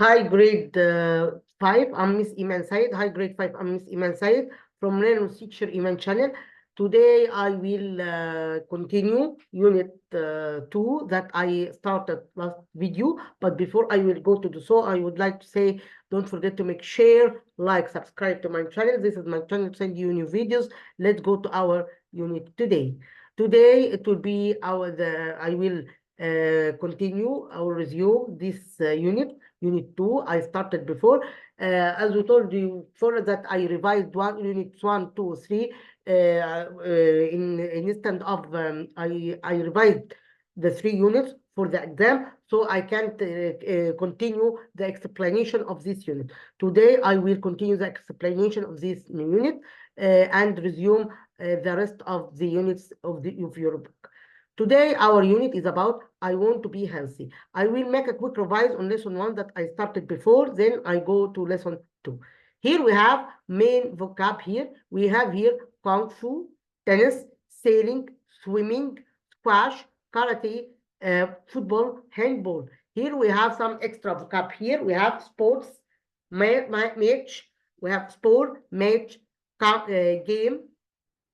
Hi, grade 5. I'm Miss Iman Said. Hi, grade 5. I'm Miss Iman Said from Learn with Teacher Iman channel. Today, I will continue Unit 2 that I started last video. But before I will go to do so, I would like to say, don't forget to make share, like, subscribe to my channel. This is my channel to send you new videos. Let's go to our unit today. Today, it will be I will continue or resume this unit. Unit 2, I started before. As we told you before that I revised units 1, 2, 3. Instead of I revised the 3 units for the exam, so I can't continue the explanation of this unit. Today, I will continue the explanation of this unit and resume the rest of the units of your book. Today, our unit is about I want to be healthy. I will make a quick revise on lesson 1 that I started before, then I go to lesson 2. Here we have main vocab here. We have here kung fu, tennis, sailing, swimming, squash, karate, football, handball. Here we have some extra vocab here. We have sports, match, we have sport, match, game,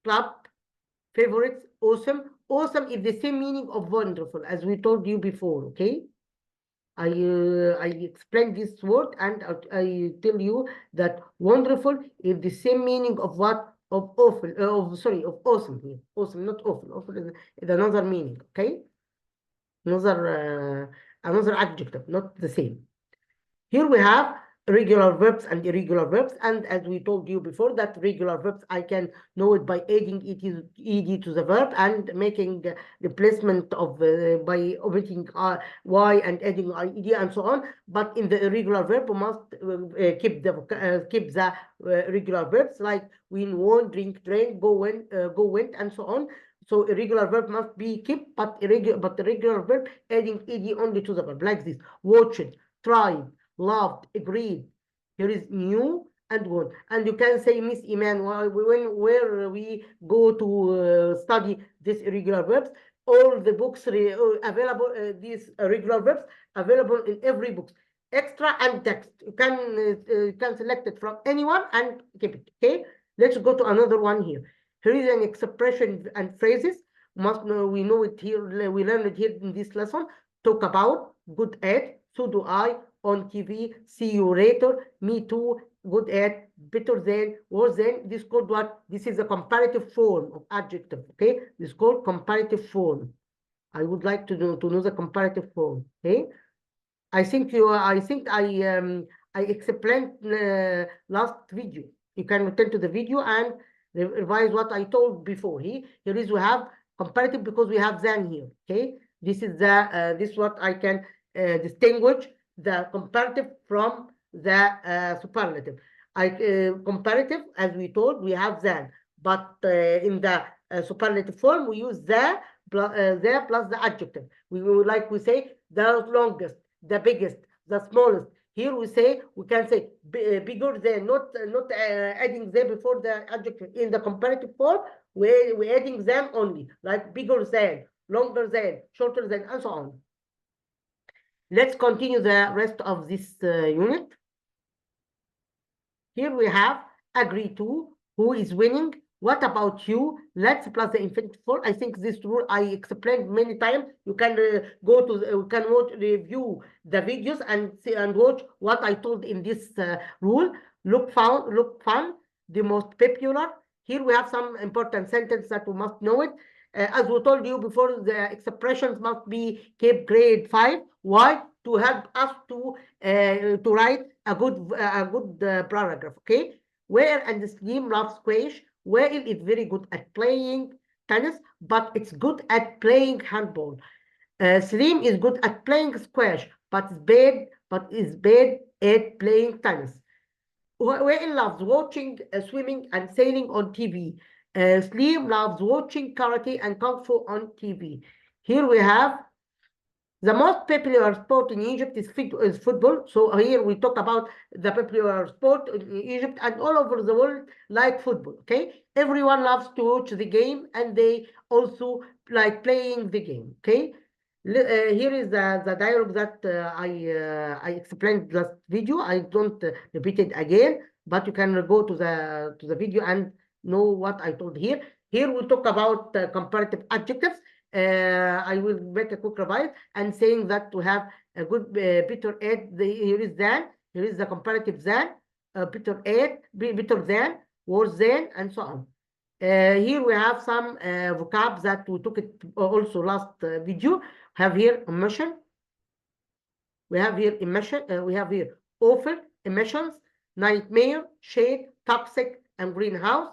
club, favorites, awesome. Awesome is the same meaning of wonderful as we told you before, okay? I explained this word and I tell you that wonderful is the same meaning of what? Of awful, of awesome here. Awesome, not awful. Awful is another meaning, okay? Another adjective, not the same. Here we have regular verbs and irregular verbs, and as we told you before, that regular verbs I can know it by adding ed to the verb and making replacement of by omitting y and adding ed and so on. But in the irregular verb, we must keep the regular verbs like win, won, drink, drain, go, went, and so on. So irregular verb must be kept, but the regular verb adding ed only to the verb, like this: watched, tried, loved, agreed. Here is new and good. And you can say, Miss Iman, where we go to study these irregular verbs, all the books available, these irregular verbs available in every book, extra and text. You can select it from anyone and keep it. Okay, let's go to another one here. Here is an expression and phrases. We know it here. We learned it here in this lesson. Talk about, good at, so do I, on TV, see you later, me too, good at, better than, worse than. This is called what? This is a comparative form of adjective, okay? This is called comparative form. I would like to know the comparative form, okay? I explained last video. You can return to the video and revise what I told before. Here is we have comparative because we have than here, okay? This is what I can distinguish the comparative from the superlative. Comparative, as we told, we have than, but in the superlative form, we use the plus the adjective. We say the longest, the biggest, the smallest. Here we can say bigger than, not adding them before the adjective. In the comparative form, we're adding them only, like bigger than, longer than, shorter than, and so on. Let's continue the rest of this unit. Here we have agree to, who is winning, what about you, let's plus the infinitive form. I think this rule I explained many times. You can go to you can review the videos and see and watch what I told in this rule. Look fun, the most popular. Here we have some important sentences that we must know it. As we told you before, the expressions must be kept grade 5. Why? To help us to write a good paragraph. Okay. Where and Slim loves squash. Wael is very good at playing tennis, but it's good at playing handball. Slim is good at playing squash, but is bad at playing tennis. Wael loves watching swimming and sailing on TV. Slim loves watching karate and kung fu on TV. Here we have the most popular sport in Egypt is football. So here we talk about the popular sport in Egypt and all over the world like football, okay? Everyone loves to watch the game and they also like playing the game, okay? Here is the dialogue that I explained last video. I don't repeat it again, but you can go to the video and know what I told here. Here we talk about comparative adjectives. I will make a quick revise and saying that we have a good better at here is than, here is the comparative than, better at, better than, worse than, and so on. Here we have some vocab that we took it also last video. Have here emission. We have here emission. We have here awful, emissions, nightmare, shade, toxic, and greenhouse.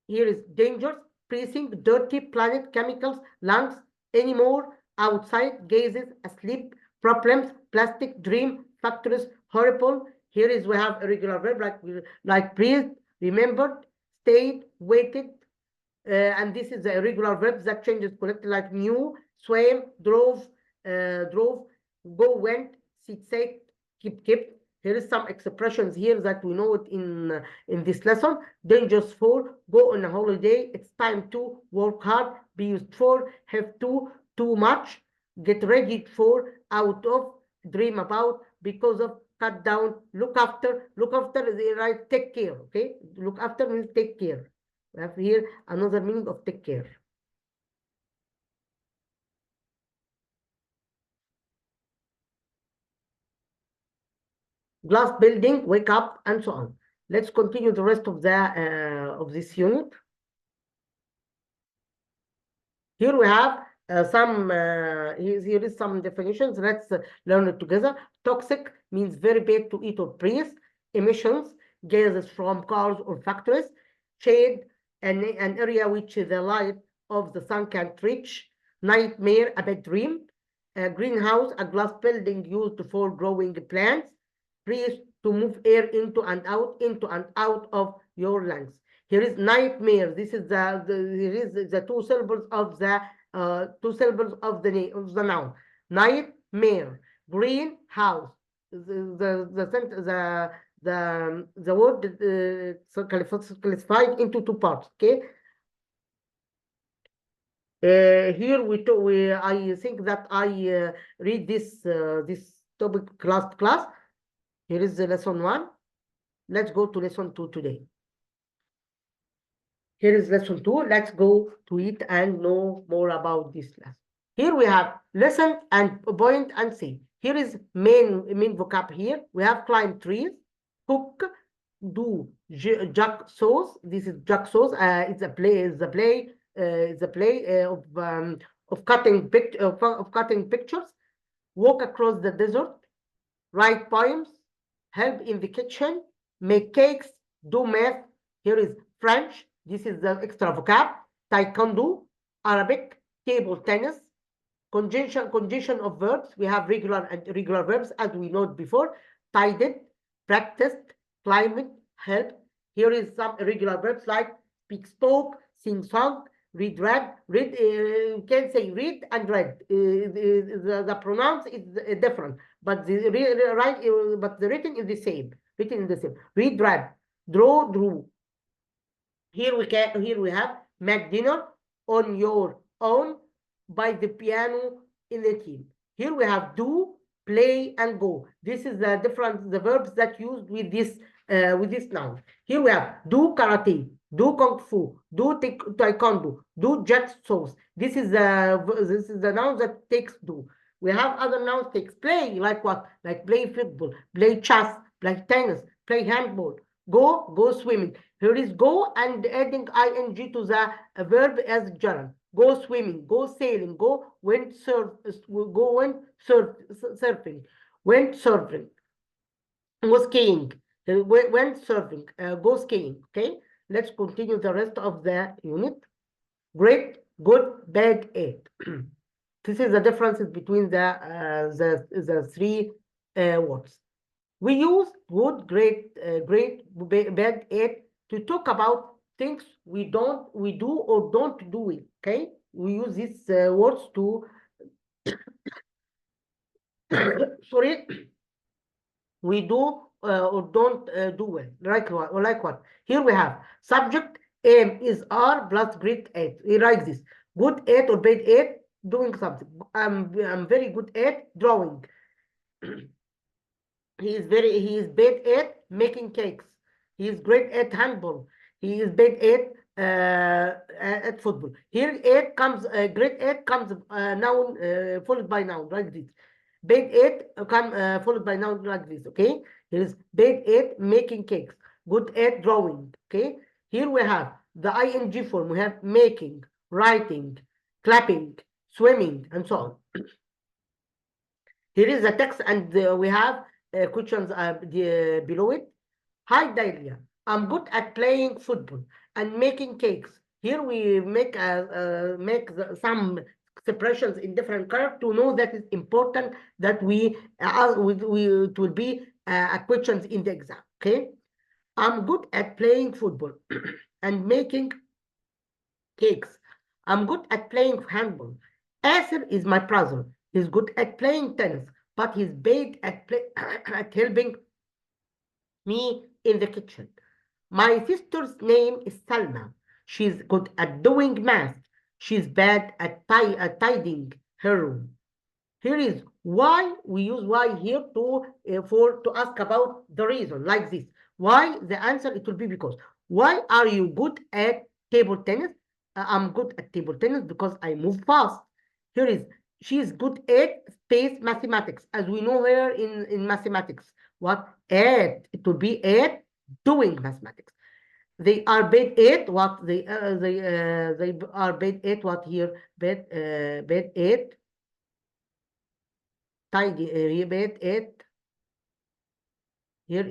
Here is dangerous, freezing, dirty, planet, chemicals, lungs, anymore, outside, gases, asleep, problems, plastic, dream, factories, horrible. Here is we have a regular verb like breathed, remembered, stayed, waited, and this is the irregular verbs that changes correctly, like knew, swam, drove, go, went, sit, sat, kept. Here is some expressions here that we know it in this lesson. Dangerous for, go on a holiday, it's time to, work hard, be used for, have to, too much, get ready for, out of, dream about, because of, cut down, look after is right, take care, okay? Look after means take care. We have here another meaning of take care. Glass building, wake up, and so on. Let's continue the rest of this unit. Here we have here is some definitions. Let's learn it together. Toxic means very bad to eat or breathe. Emissions, gases from cars or factories. Shade, an area which the light of the sun can't reach. Nightmare, a bad dream. Greenhouse, a glass building used for growing plants. Breathe, to move air into and out of your lungs. Here is nightmare. This is here is the two syllables of the name of the noun. Nightmare. Greenhouse. The word classified into two parts. Okay. Here I think that I read this topic class. Here is the lesson 1. Let's go to lesson 2 today. Here is lesson 2. Let's go to it and know more about this lesson. Here we have listen and point and see. Here is main vocab here. We have climb trees, cook, do, jack sauce. This is jack sauce. It's a play of cutting pictures. Walk across the desert. Write poems. Help in the kitchen. Make cakes. Do math. Here is French. This is the extra vocab. Taekwondo. Arabic. Table tennis. Conjunction of verbs. We have regular and irregular verbs as we noted before. Tided. Practiced. Climate. Help. Here is some irregular verbs like speak, spoke, sing, song, read, read. You can say read and read. The pronounce is different, but the written is the same. Read, read. Draw, drew. Here we have make dinner on your own by the piano in the team. Here we have do, play, and go. This is the verbs that used with this noun. Here we have do karate, do kung fu, do taekwondo, do jack sauce. This is the noun that takes do. We have other nouns takes play, like what? Like play football, play chess, play tennis, play handball. Go swimming. Here is go and adding ing to the verb as gerund. Go swimming, go sailing, go went surfing, went surfing, go skiing, went surfing, go skiing. Okay, let's continue the rest of the unit. Great, good, bad, eight. This is the differences between the three words. We use good, great, bad, eight to talk about things we do or don't do it. Okay, we use these words to sorry, we do or don't do it. Like what? Here we have subject aim is R plus great 8. We write this good 8 or bad 8. doing something. I'm very good at drawing. He is bad at making cakes. He is great at handball. He is bad at football. Here at comes great at comes noun followed by noun like this. Bad at come followed by noun like this. Okay. He is bad at making cakes. Good at drawing. Okay. Here we have the ing form. We have making, writing, clapping, swimming, and so on. Here is the text, and we have questions below it. Hi, Dahlia. I'm good at playing football and making cakes. Here we make some expressions in different colors to know that it's important that it will be questions in the exam. Okay. I'm good at playing football and making cakes. I'm good at playing handball. Asir is my brother. He's good at playing tennis, but he's bad at at helping me in the kitchen. My sister's name is Salma. She's good at doing math. She's bad at tidying her room. Here is why. We use why here to ask about the reason, like this. Why? The answer, it will be because. Why are you good at table tennis? I'm good at table tennis because I move fast. Here is, she is good at space mathematics, as we know here in mathematics. What? At, it will be at doing mathematics. They are bad at what? They are bad at what here? Bad at tidy. Bad at here.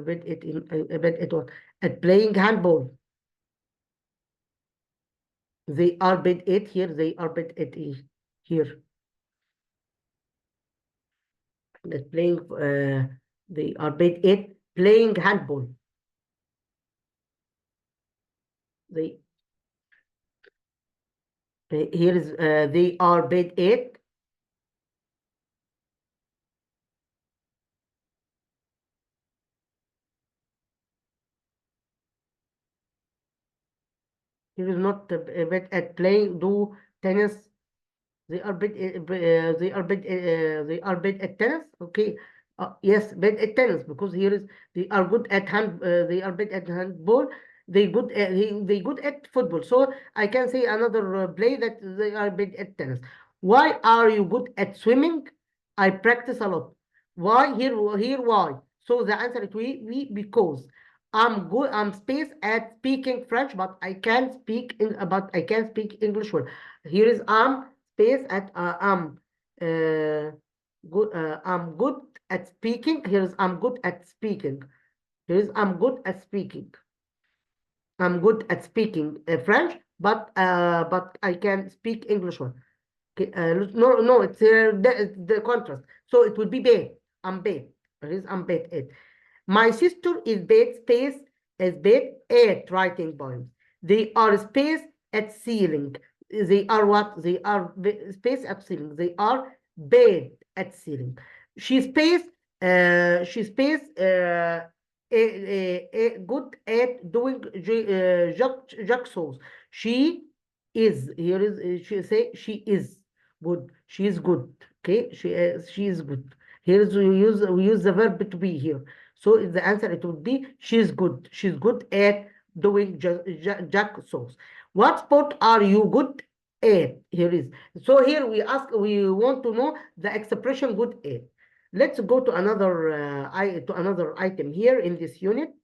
Bad at what? At playing handball. They are bad at here. They are bad at here. At playing. They are bad at playing handball. They here is they are bad at here is not bad at playing tennis. They are bad they are bad at tennis. Okay. Yes, bad at tennis, because here is they are good at they are bad at handball. They good at football. So I can say another play that they are bad at tennis. Why are you good at swimming? I practice a lot. Why here why? So the answer is we because I'm good. I'm space at speaking French, but I can't speak English well. Here is space at good. I'm good at speaking. Here's I'm good at speaking. Here's I'm good at speaking. I'm good at speaking French, but I can speak English one. Okay, no, it's the contrast. So it would be bad. I'm bad. Here's I'm bad at. My sister is bad space is bad at writing poems. They are space at sealing. They are what? They are space at sealing. They are bad at sealing. She space good at doing jigsaws. She is here is she say she is good. She is good. Okay, she is good. Here we use the verb to be here. So the answer it would be she's good. She's good at doing jigsaws. What sport are you good at? Here is. So here we want to know the expression good at. Let's go to another item here in this unit.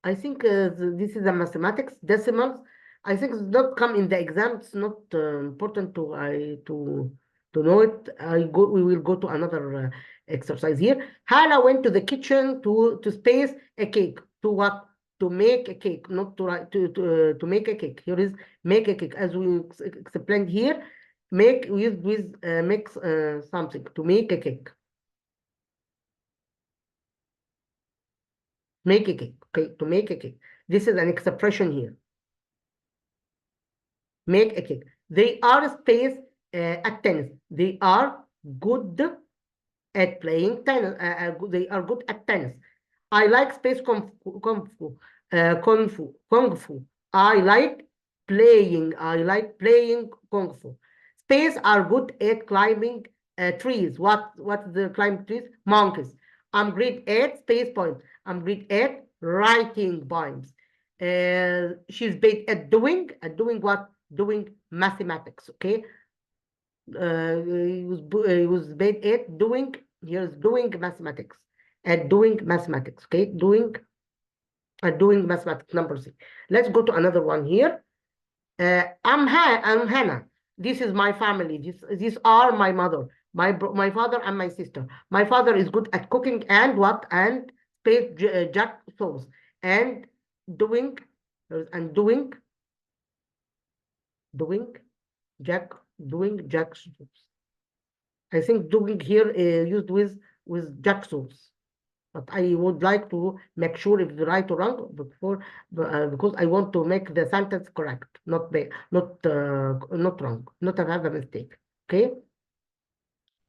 I think this is a mathematics decimals. I think it's not come in the exam. It's not important to know it. We will go to another exercise here. Hala went to the kitchen to space a cake. To what? To make a cake, not to write to make a cake. Here is make a cake, as we explained here. Make with mix something to make a cake. Make a cake. Okay, to make a cake. This is an expression here. Make a cake. They are space at tennis. They are good at playing tennis. They are good at tennis. I like space kung fu. I like playing. I like playing Kung Fu. Space are good at climbing trees. What the climbing trees? Monkeys. I'm great at space points. I'm great at writing poems. She's bad at doing what? Doing mathematics. Okay. He was bad at doing. Here's doing mathematics. At doing mathematics. Okay. Doing mathematics. Number 6. Let's go to another one here. I'm Hannah. This is my family. These are my mother, my father, and my sister. My father is good at cooking and what? And space jack sauce and doing jack sauce. I think doing here used with jack sauce. But I would like to make sure if it's right or wrong before, because I want to make the sentence correct, not wrong, not have a mistake. Okay,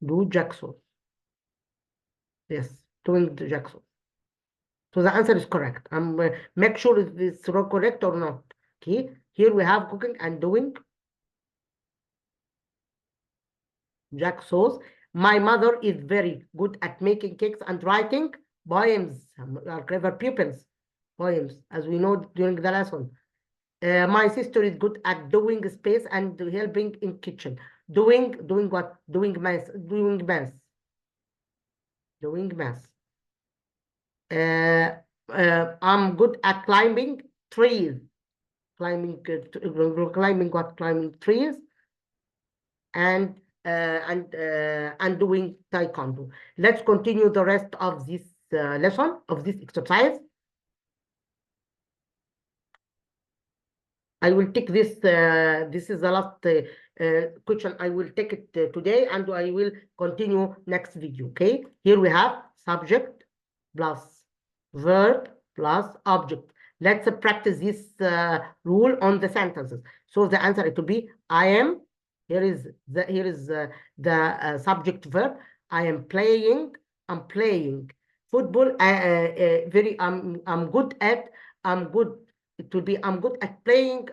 do jack sauce. Yes, doing the jack sauce. So the answer is correct. Make sure it's correct or not. Okay, here we have cooking and doing jack sauce. My mother is very good at making cakes and writing poems. Are clever pupils. Poems, as we know during the lesson. My sister is good at doing space and helping in kitchen. Doing what? Doing math. I'm good at climbing trees. Climbing what? Climbing trees. And doing taekwondo. Let's continue the rest of this lesson, of this exercise. I will take this. This is the last question. I will take it today, and I will continue next video. Okay. Here we have subject plus verb plus object. Let's practice this rule on the sentences. So the answer it will be I am. Here is the subject verb. I am playing. I'm playing football. I'm good at. I'm good. It will be I'm good at playing.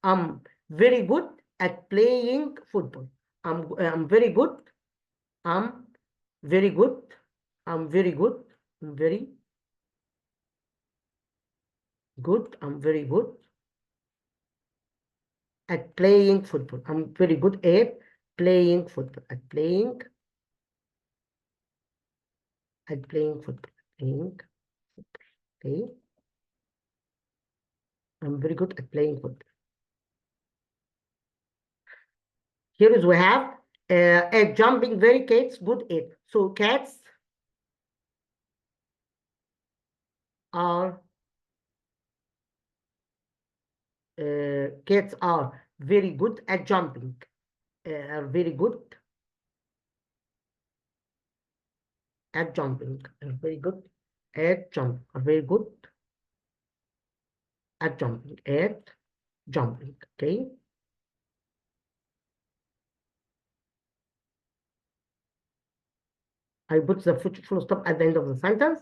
I'm very good at playing football. I'm very good. I'm very good. I'm very good. I'm very good. I'm very good at playing football. I'm very good at playing football. At playing football. Okay. I'm very good at playing football. Here is we have at jumping, very cats good at. So cats are very good at jumping. Are very good at jumping. Are very good at jumping. Are very good at jumping. At jumping. Okay. I put the full stop at the end of the sentence.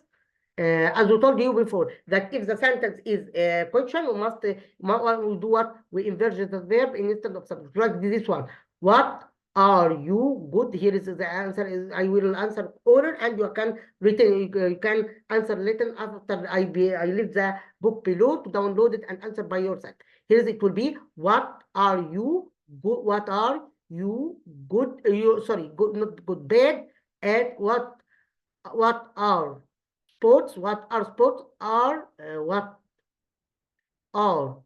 As we told you before, that if the sentence is a question, we must do what? We invert the verb instead of subject. Like this one. What are you good? Here is the answer. I will answer oral, and you can written. You can answer written after I leave the book below to download it and answer by yourself. Here it will be. What are you good? What are you good? Good, not good. Bad at what? What are sports? What are sports? What are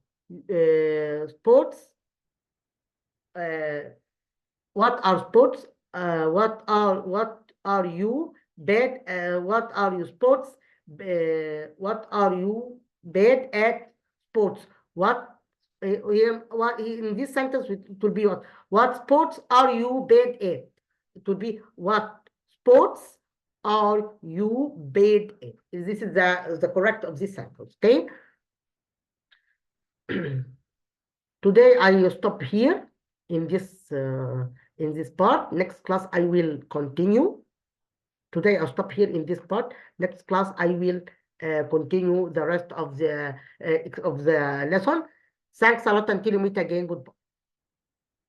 sports? What are sports? What are you bad? What are you sports? What are you bad at sports? What in this sentence it will be what? What sports are you bad at? It will be what sports are you bad at? This is the correct of this sentence. Okay. Today I stop here in this part. Next class I will continue. Today I'll stop here in this part. Next class I will continue the rest of the lesson. Thanks a lot. Until we meet again. Goodbye.